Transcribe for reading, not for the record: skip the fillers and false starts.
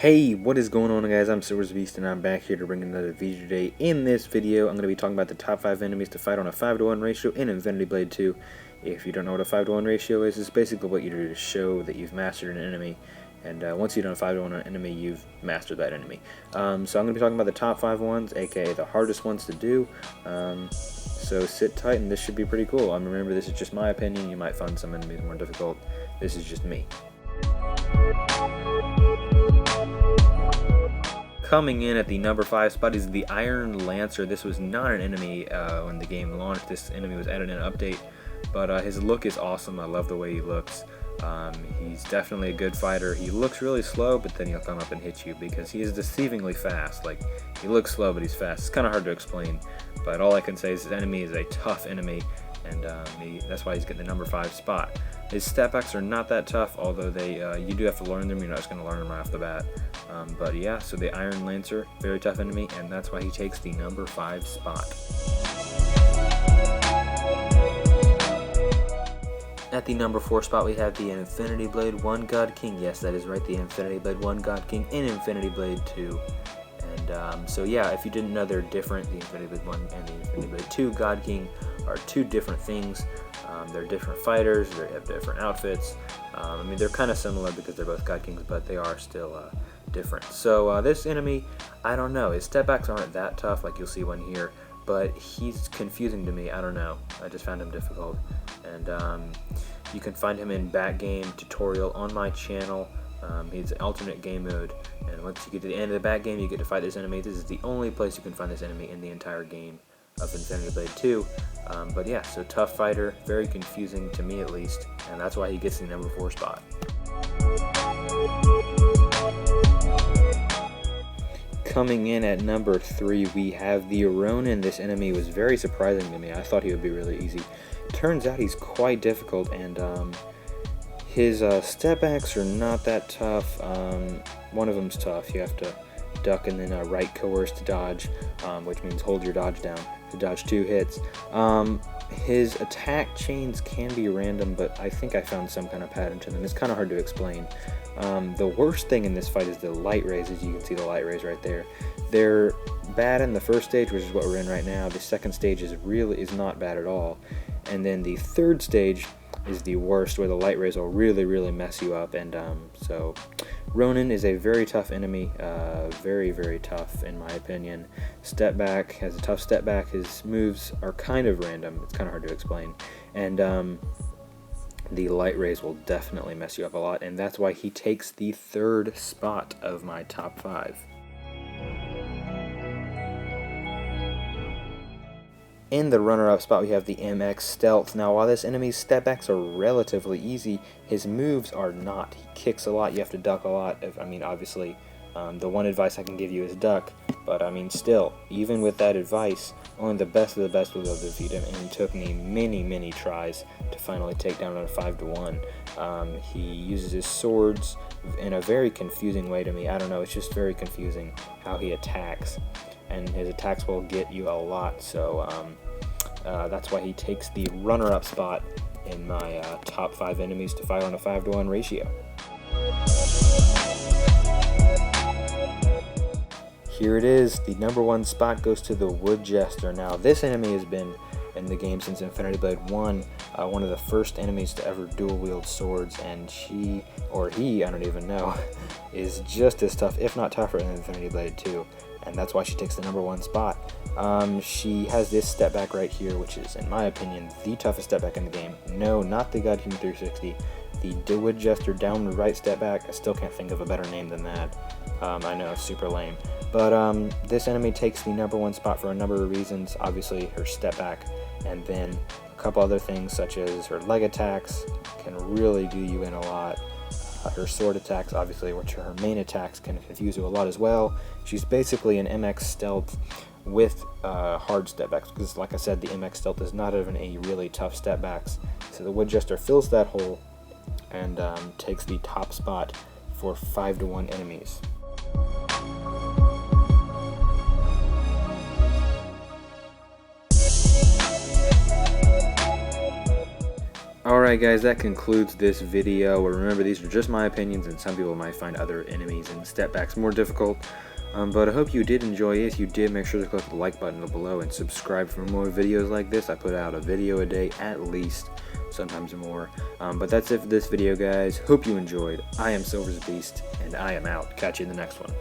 Hey, what is going on, guys? I'm Silversabeast and I'm back here to bring another video today. In this video, I'm going to be talking about the top 5 enemies to fight on a 5-to-1 ratio in Infinity Blade 2. If you don't know what a 5-to-1 ratio is, it's basically what you do to show that you've mastered an enemy. And once you've done a 5-to-1 on an enemy, you've mastered that enemy. So I'm going to be talking about the top 5 ones, aka the hardest ones to do. So sit tight and this should be pretty cool. Remember, this is just my opinion. You might find some enemies more difficult. This is just me. Coming in at the number 5 spot is the Iron Lancer. This was not an enemy when the game launched. This enemy was added in an update, but his look is awesome. I love the way he looks. He's definitely a good fighter. He looks really slow, but then he'll come up and hit you because he is deceivingly fast. Like, he looks slow, but he's fast. It's kind of hard to explain, but all I can say is this enemy is a tough enemy, and that's why he's getting the number 5 spot. His step backs are not that tough, although you do have to learn them. You're not just going to learn them right off the bat. But yeah, so the Iron Lancer, very tough enemy, and that's why he takes the number 5 spot. At the number 4 spot, we have the Infinity Blade 1 God King. Yes, that is right, the Infinity Blade 1 God King in Infinity Blade 2. And so yeah, if you didn't know, they're different. The Infinity Blade 1 and the Infinity Blade 2 God King are two different things. They're different fighters, they have different outfits. I mean, they're kind of similar because they're both God Kings, but they are still different. So this enemy, I don't know, his step backs aren't that tough, like you'll see one here, but he's confusing to me. I don't know, I just found him difficult. And you can find him in back game tutorial on my channel. He's alternate game mode, and once you get to the end of the back game, you get to fight this enemy. This is the only place you can find this enemy in the entire game of Infinity Blade 2. But yeah, so tough fighter, very confusing to me at least, and that's why he gets the number 4 spot. Coming in at number 3, we have the Aronian. This enemy was very surprising to me. I thought he would be really easy. Turns out he's quite difficult, and his step backs are not that tough. One of them's tough. You have to duck and then right coerce to dodge, which means hold your dodge down to dodge 2 hits. His attack chains can be random, but I think I found some kind of pattern to them. It's kind of hard to explain. The worst thing in this fight is the light rays. As you can see, the light rays right there. They're bad in the first stage, which is what we're in right now. The second stage is not bad at all, and then the third stage is the worst, where the light rays will really mess you up. And so Ronin is a very tough enemy, very tough in my opinion. Step back, has a tough step back. His moves are kind of random. It's kind of hard to explain, and the light rays will definitely mess you up a lot, and that's why he takes the 3rd spot of my top 5. In the runner-up spot, we have the MX Stealth. Now, while this enemy's step backs are relatively easy, his moves are not. He kicks a lot, you have to duck a lot. I mean, obviously, the one advice I can give you is duck, but I mean, still, even with that advice, only the best of the best will be able to defeat him, and it took me many tries to finally take down on a 5-to-1. He uses his swords in a very confusing way to me. I don't know, it's just very confusing how he attacks, and his attacks will get you a lot. So that's why he takes the runner-up spot in my top 5 enemies to fight on a 5-to-1 ratio. Here it is. The number 1 spot goes to the Wood Jester. Now, this enemy has been in the game since Infinity Blade 1, one of the first enemies to ever dual-wield swords, and she, or he, I don't even know, is just as tough, if not tougher, than Infinity Blade 2, and that's why she takes the number 1 spot. She has this step back right here, which is, in my opinion, the toughest step back in the game. No, not the God King 360. The Wood Jester downward right step back. I still can't think of a better name than that. I know, it's super lame. But this enemy takes the number 1 spot for a number of reasons. Obviously, her step back, and then a couple other things such as her leg attacks can really do you in a lot. Her sword attacks, obviously, which are her main attacks, can confuse you a lot as well. She's basically an MX Stealth with hard step backs, because like I said, the MX Stealth does not have any really tough step backs. So the Wood Jester fills that hole and takes the top spot for 5-to-1 enemies. Alright guys, that concludes this video. Remember, these are just my opinions, and some people might find other enemies and step backs more difficult. But I hope you did enjoy it. If you did, make sure to click the like button below and subscribe for more videos like this. I put out a video a day at least, sometimes more. But that's it for this video, guys. Hope you enjoyed. I am Silversabeast, and I am out. Catch you in the next one.